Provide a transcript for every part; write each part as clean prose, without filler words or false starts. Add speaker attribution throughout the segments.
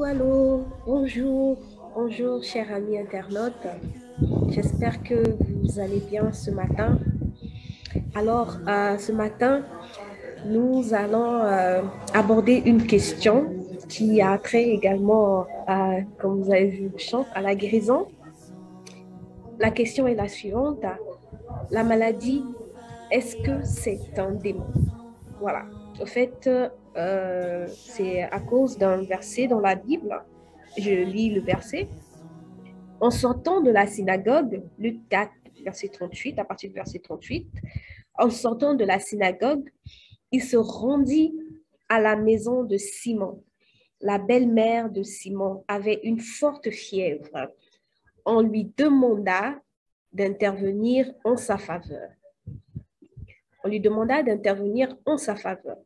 Speaker 1: Allô, bonjour, bonjour chers amis internautes. J'espère que vous allez bien ce matin. Alors, ce matin, nous allons aborder une question qui a trait également, comme vous avez vu le chant, à la guérison. La question est la suivante. La maladie, est-ce que c'est un démon? Voilà. En fait, c'est à cause d'un verset dans la Bible. Je lis le verset. En sortant de la synagogue, Luc 4, verset 38, à partir du verset 38, en sortant de la synagogue, il se rendit à la maison de Simon. La belle-mère de Simon avait une forte fièvre. On lui demanda d'intervenir en sa faveur. On lui demanda d'intervenir en sa faveur.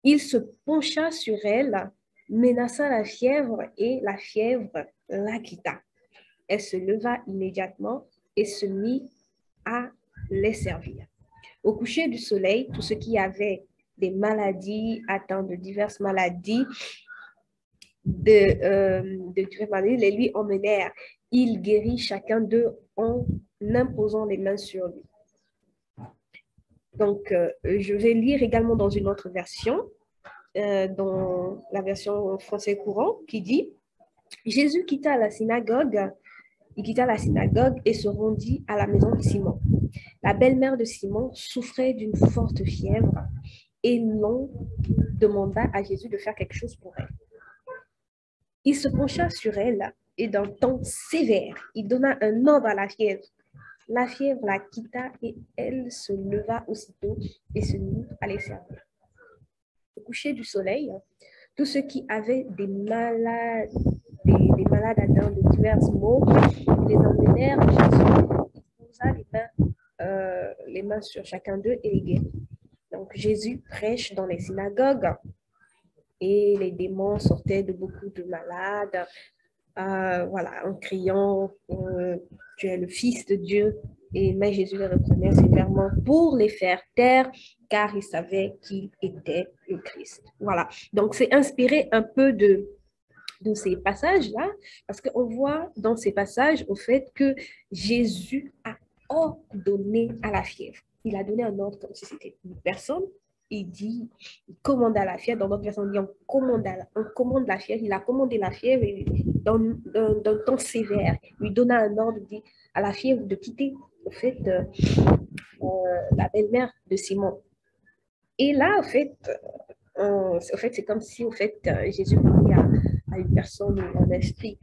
Speaker 1: Il se pencha sur elle, menaça la fièvre et la fièvre la quitta. Elle se leva immédiatement et se mit à les servir. Au coucher du soleil, tous ceux qui avaient des maladies, atteints de diverses maladies, diverses maladies, les lui emmenèrent. Il guérit chacun d'eux en imposant les mains sur lui. Donc, je vais lire également dans une autre version, dans la version français courant, qui dit Jésus quitta la synagogue. Il quitta la synagogue et se rendit à la maison de Simon. La belle-mère de Simon souffrait d'une forte fièvre et l'on demanda à Jésus de faire quelque chose pour elle. Il se pencha sur elle et d'un ton sévère, il donna un ordre à la fièvre. La fièvre la quitta et elle se leva aussitôt et se mit à les servir. Au coucher du soleil, tous ceux qui avaient des malades atteints de divers maux les emmenèrent à Jésus. Il posa les mains sur chacun d'eux et les guérit. Donc Jésus prêche dans les synagogues et les démons sortaient de beaucoup de malades, voilà, en criant tu es le Fils de Dieu. Mais Jésus les reprenait sévèrement pour les faire taire, car il savait qu'il était le Christ. Voilà, donc c'est inspiré un peu de ces passages-là, parce qu'on voit dans ces passages au fait que Jésus a ordonné à la fièvre. Il a donné un ordre comme si c'était une personne. Il dit, il commande à la fièvre. Dans notre version, on dit, on commande la fièvre. Il a commandé la fièvre et d'un temps sévère. Il lui donna un ordre, il dit à la fièvre de quitter, au fait, la belle-mère de Simon. Et là, c'est comme si, Jésus parlait à une personne ou un esprit.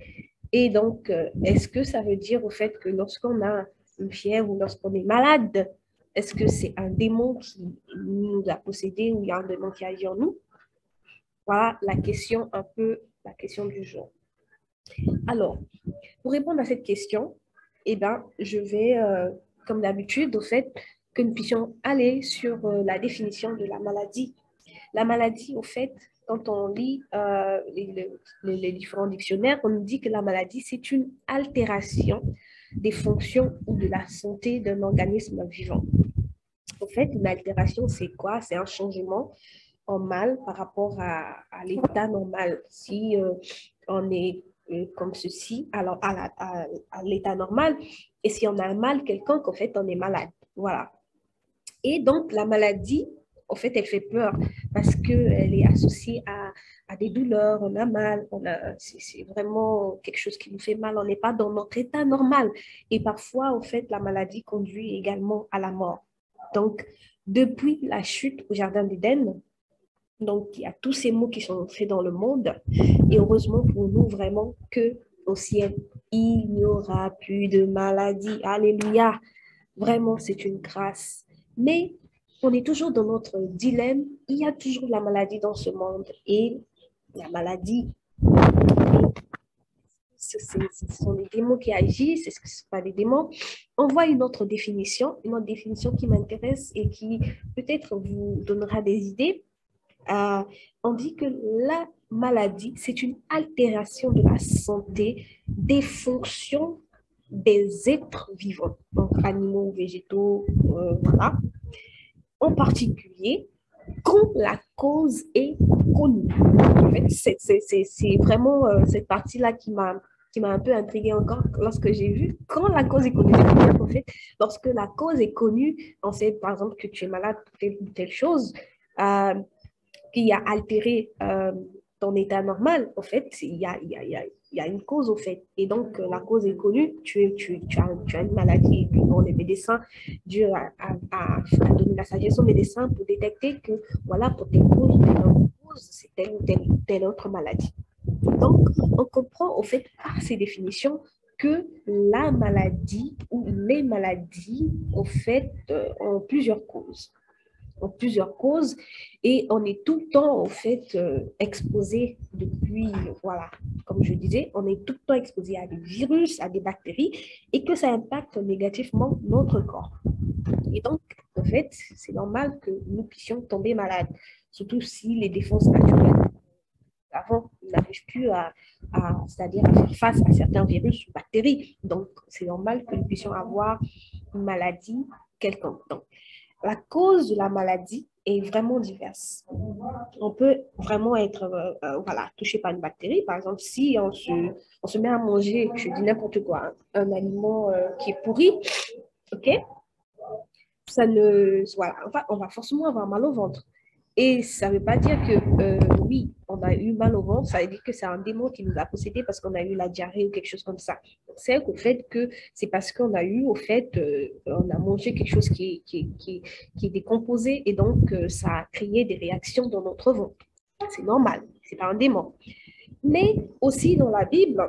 Speaker 1: Et donc, est-ce que ça veut dire au fait que lorsqu'on a une fièvre ou lorsqu'on est malade, est-ce que c'est un démon qui nous a possédés ou il y a un démon qui agit en nous? Voilà la question du jour. Alors, pour répondre à cette question, eh ben, je vais, comme d'habitude, au fait que nous puissions aller sur la définition de la maladie. La maladie, au fait, quand on lit les différents dictionnaires, on nous dit que la maladie, c'est une altération des fonctions ou de la santé d'un organisme vivant. En fait, une altération, c'est quoi? C'est un changement en mal par rapport à l'état normal. Si on est comme ceci, alors à l'état normal, et si on a un mal quelconque, en fait, on est malade. Voilà. Et donc, la maladie, en fait, elle fait peur parce qu'elle est associée à des douleurs, on a mal, c'est vraiment quelque chose qui nous fait mal, on n'est pas dans notre état normal. Et parfois, en fait, la maladie conduit également à la mort. Donc, depuis la chute au Jardin d'Éden, donc il y a tous ces mots qui sont faits dans le monde, et heureusement pour nous vraiment que au ciel, il n'y aura plus de maladie. Alléluia. Vraiment, c'est une grâce. Mais on est toujours dans notre dilemme. Il y a toujours la maladie dans ce monde. Et la maladie, ce sont des démons qui agissent, est-ce que ce ne sont pas des démons? On voit une autre définition qui m'intéresse et qui peut-être vous donnera des idées. Euh, on dit que la maladie, c'est une altération de la santé des fonctions des êtres vivants, donc animaux, végétaux, voilà. En particulier, quand la cause est connue. En fait, c'est vraiment cette partie-là qui m'a un peu intriguée encore lorsque j'ai vu quand la cause est connue. En fait, lorsque la cause est connue, on sait par exemple que tu es malade pour telle ou telle chose, euh, qui a altéré ton état normal, en fait, il y a une cause, au fait. Et donc, la cause est connue, tu as une maladie, et puis bon, les médecins, Dieu a donné la sagesse aux médecins pour détecter que, voilà, pour telle cause, c'est telle autre maladie. Donc, on comprend, au fait, par ces définitions, que la maladie ou les maladies, au fait, ont plusieurs causes plusieurs causes et on est tout le temps en fait exposé depuis, voilà, comme je disais, on est tout le temps exposé à des virus, à des bactéries et que ça impacte négativement notre corps. Et donc, en fait, c'est normal que nous puissions tomber malades, surtout si les défenses naturelles avant n'arrivent plus c'est-à-dire à faire face à certains virus ou bactéries. Donc, c'est normal que nous puissions avoir une maladie quelconque. Donc, la cause de la maladie est vraiment diverse. On peut vraiment être voilà, touché par une bactérie. Par exemple, si on se met à manger, je dis n'importe quoi, hein, un aliment qui est pourri, ok, ça ne, voilà, on va forcément avoir mal au ventre. Et ça ne veut pas dire que, oui, on a eu mal au ventre, ça veut dire que c'est un démon qui nous a possédé parce qu'on a eu la diarrhée ou quelque chose comme ça. C'est au fait que c'est parce qu'on a eu, au fait, on a mangé quelque chose qui est décomposé et donc ça a créé des réactions dans notre ventre. C'est normal, c'est pas un démon. Mais aussi dans la Bible,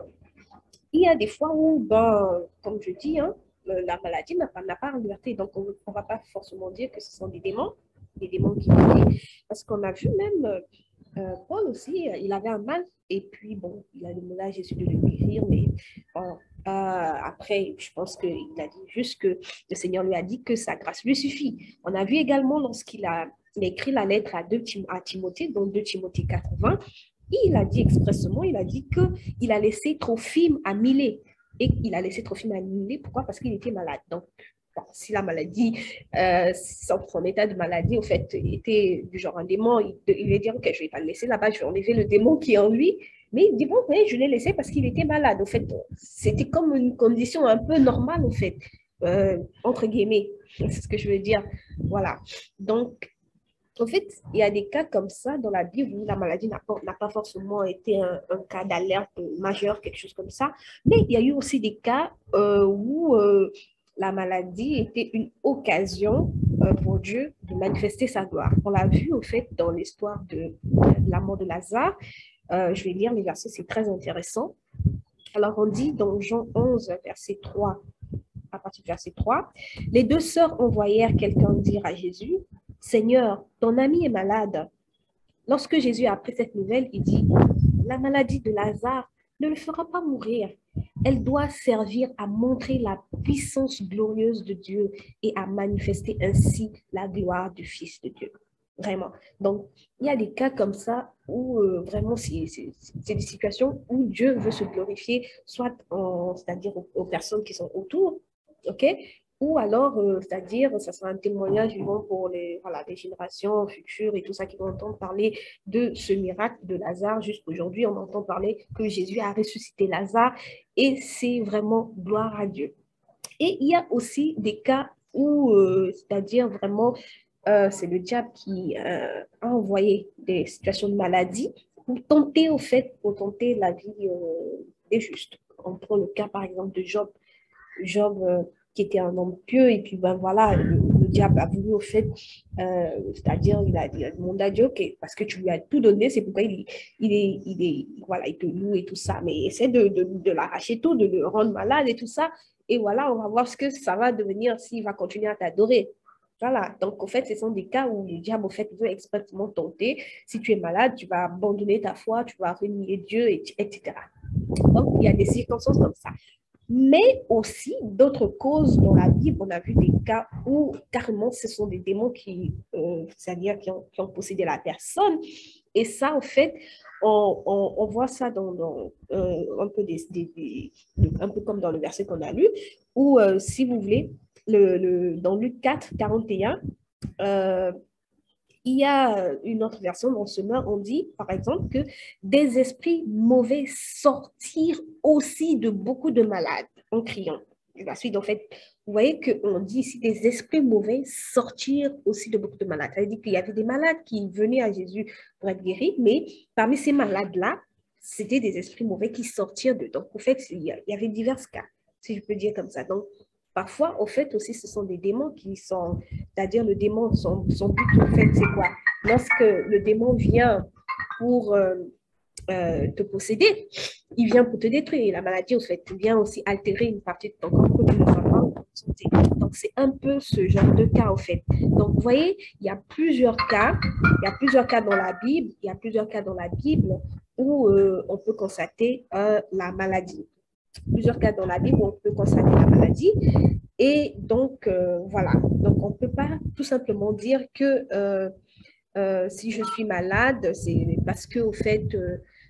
Speaker 1: il y a des fois où, ben, comme je dis, hein, la maladie n'a pas en liberté. Donc, on ne va pas forcément dire que ce sont des démons qui viennent. Parce qu'on a vu même Paul aussi, il avait un mal. Et puis, bon, il a demandé à Jésus de le guérir. Mais bon, après, je pense qu'il a dit juste que le Seigneur lui a dit que sa grâce lui suffit. On a vu également lorsqu'il a écrit la lettre à Timothée, donc 2 Timothée 80, il a dit expressement, il a dit qu'il a laissé Trophime à Milet. Et il a laissé Trophime à Milet, pourquoi? Parce qu'il était malade. Donc, bon, si la maladie, son état de maladie, en fait, était du genre un démon, il va dire, ok, je ne vais pas le laisser là-bas, je vais enlever le démon qui est en lui. Mais il dit, bon, oui, je l'ai laissé parce qu'il était malade. En fait, c'était comme une condition un peu normale, en fait, entre guillemets. C'est ce que je veux dire. Voilà. Donc, en fait, il y a des cas comme ça dans la Bible où la maladie n'a pas forcément été un cas d'alerte majeur, quelque chose comme ça. Mais il y a eu aussi des cas où la maladie était une occasion pour Dieu de manifester sa gloire. On l'a vu, au fait, dans l'histoire de la mort de Lazare. Je vais lire les versets, c'est très intéressant. Alors, on dit dans Jean 11, verset 3, à partir du verset 3, les deux sœurs envoyèrent quelqu'un dire à Jésus, Seigneur, ton ami est malade. Lorsque Jésus a appris cette nouvelle, il dit, la maladie de Lazare ne le fera pas mourir. Elle doit servir à montrer la puissance glorieuse de Dieu et à manifester ainsi la gloire du Fils de Dieu. Vraiment. Donc, il y a des cas comme ça où vraiment, c'est des situations où Dieu veut se glorifier, soit c'est-à-dire aux personnes qui sont autour, OK? Ou alors, c'est-à-dire, ça sera un témoignage vivant pour voilà, les générations futures et tout ça qui vont entendre parler de ce miracle de Lazare. Jusqu'aujourd'hui, on entend parler que Jésus a ressuscité Lazare et c'est vraiment gloire à Dieu. Et il y a aussi des cas où, c'est-à-dire vraiment, c'est le diable qui a envoyé des situations de maladie pour tenter la vie des justes. On prend le cas, par exemple, de Job. Job, qui était un homme pieux, et puis ben voilà, le diable a voulu au fait, c'est-à-dire il a demandé à Dieu, ok, parce que tu lui as tout donné, c'est pourquoi voilà, il te loue et tout ça, mais essaie de l'arracher tout, de le rendre malade et tout ça, et voilà, on va voir ce que ça va devenir s'il va continuer à t'adorer. Voilà, donc en fait, ce sont des cas où le diable, en fait, veut expressément tenter. Si tu es malade, tu vas abandonner ta foi, tu vas renier Dieu, etc. Donc, il y a des circonstances comme ça. Mais aussi d'autres causes dans la Bible. On a vu des cas où carrément ce sont des démons c'est-à-dire qui ont possédé la personne. Et ça, en fait, on voit ça dans un peu un peu comme dans le verset qu'on a lu, où si vous voulez, dans Luc 4, 41, Il y a une autre version dans Semeur, on dit, par exemple, que des esprits mauvais sortirent aussi de beaucoup de malades en criant. Et la suite, en fait, vous voyez qu'on dit ici des esprits mauvais sortirent aussi de beaucoup de malades. Ça veut dire qu'il y avait des malades qui venaient à Jésus pour être guéris, mais parmi ces malades-là, c'était des esprits mauvais qui sortirent de. Donc, en fait, il y avait divers cas, si je peux dire comme ça. Donc, parfois, au fait, aussi, ce sont des démons qui sont, c'est-à-dire le démon, son but, au fait, c'est quoi? Lorsque le démon vient pour te posséder, il vient pour te détruire. Et la maladie, au fait, vient aussi altérer une partie de ton corps que tu ne vas pas en bonne santé. Donc, c'est un peu ce genre de cas, au fait. Donc, vous voyez, il y a plusieurs cas. Il y a plusieurs cas dans la Bible. Il y a plusieurs cas dans la Bible où on peut constater la maladie. Plusieurs cas dans la Bible où on peut constater la maladie. Et donc, voilà. Donc, on ne peut pas tout simplement dire que si je suis malade, c'est parce que, au fait,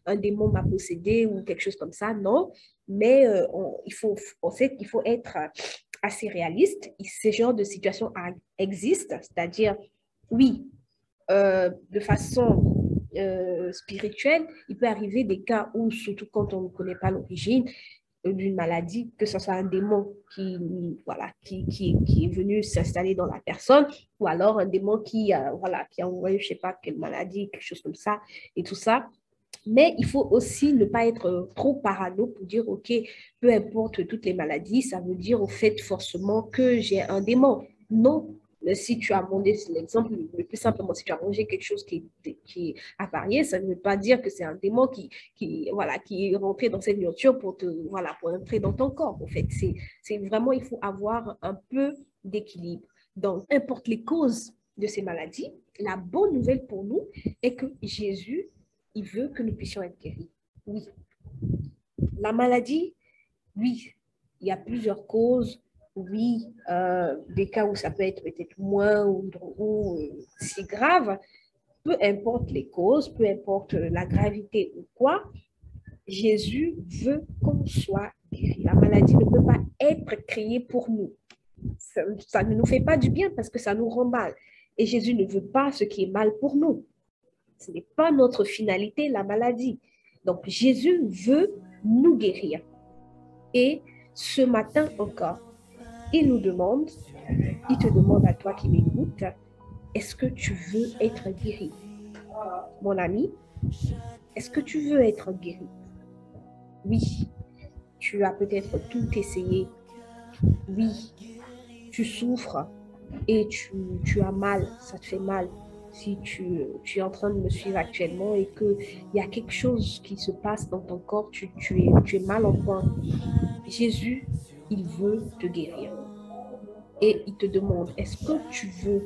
Speaker 1: un démon m'a possédé ou quelque chose comme ça. Non. Mais on sait qu'il faut être assez réaliste. Ce genre de situation existe. C'est-à-dire, oui, de façon spirituelle, il peut arriver des cas où, surtout quand on ne connaît pas l'origine, d'une maladie, que ce soit un démon voilà, qui est venu s'installer dans la personne, ou alors un démon voilà, qui a envoyé, je ne sais pas, quelle maladie, quelque chose comme ça, et tout ça. Mais il faut aussi ne pas être trop parano pour dire, OK, peu importe toutes les maladies, ça veut dire au fait forcément que j'ai un démon. Non, si tu as mangé, c'est l'exemple le plus simplement, si tu as mangé quelque chose qui est avarié, ça ne veut pas dire que c'est un démon voilà, qui est rentré dans cette nourriture voilà, pour entrer dans ton corps. En fait, c'est vraiment, il faut avoir un peu d'équilibre. Donc, importe les causes de ces maladies, la bonne nouvelle pour nous est que Jésus, il veut que nous puissions être guéris. Oui. La maladie, oui, il y a plusieurs causes. Oui, des cas où ça peut être peut-être moins ou si grave. Peu importe les causes, peu importe la gravité ou quoi, Jésus veut qu'on soit guéri. La maladie ne peut pas être créée pour nous. Ça ne nous fait pas du bien parce que ça nous rend mal. Et Jésus ne veut pas ce qui est mal pour nous. Ce n'est pas notre finalité, la maladie. Donc, Jésus veut nous guérir. Et ce matin encore, il nous demande, il te demande à toi qui m'écoutes, est-ce que tu veux être guéri? Mon ami, est-ce que tu veux être guéri? Oui, tu as peut-être tout essayé. Oui, tu souffres et tu as mal, ça te fait mal. Si tu es en train de me suivre actuellement et qu'il y a quelque chose qui se passe dans ton corps, tu es mal en point. Jésus, il veut te guérir. Et il te demande, est-ce que tu veux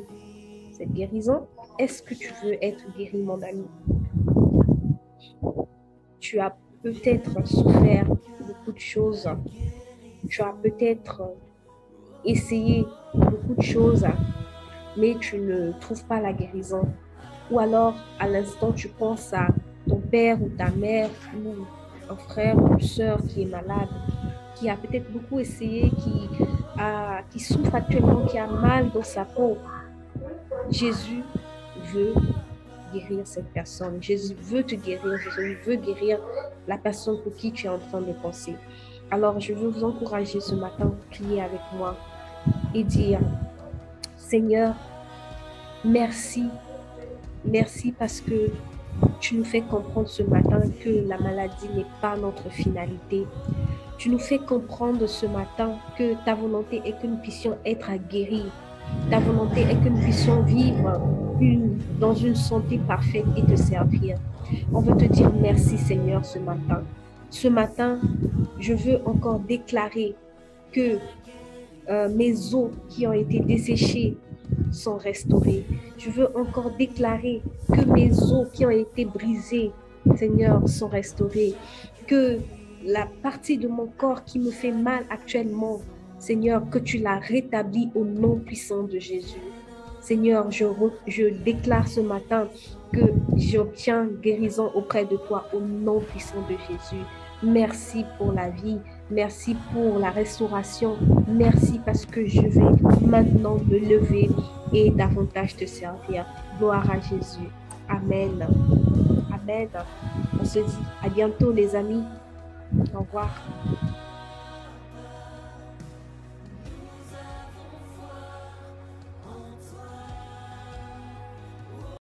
Speaker 1: cette guérison? Est-ce que tu veux être guéri, mon ami? Tu as peut-être souffert beaucoup de choses. Tu as peut-être essayé beaucoup de choses, mais tu ne trouves pas la guérison. Ou alors, à l'instant, tu penses à ton père ou ta mère ou un frère ou une soeur qui est malade, qui a peut-être beaucoup essayé, qui souffre actuellement, qui a mal dans sa peau. Jésus veut guérir cette personne. Jésus veut te guérir. Jésus veut guérir la personne pour qui tu es en train de penser. Alors, je veux vous encourager ce matin à prier avec moi et dire, Seigneur, merci. Merci parce que tu nous fais comprendre ce matin que la maladie n'est pas notre finalité. Tu nous fais comprendre ce matin que ta volonté est que nous puissions être guéris. Ta volonté est que nous puissions vivre dans une santé parfaite et te servir. On veut te dire merci Seigneur ce matin. Ce matin, je veux encore déclarer que mes os qui ont été desséchés sont restaurés. Je veux encore déclarer que mes os qui ont été brisés, Seigneur, sont restaurés. Que la partie de mon corps qui me fait mal actuellement, Seigneur, que tu l'as rétabli au nom puissant de Jésus. Seigneur, je déclare ce matin que j'obtiens guérison auprès de toi au nom puissant de Jésus. Merci pour la vie. Merci pour la restauration. Merci parce que je vais maintenant me lever et davantage te servir. Gloire à Jésus. Amen. Amen. On se dit à bientôt les amis. Au revoir.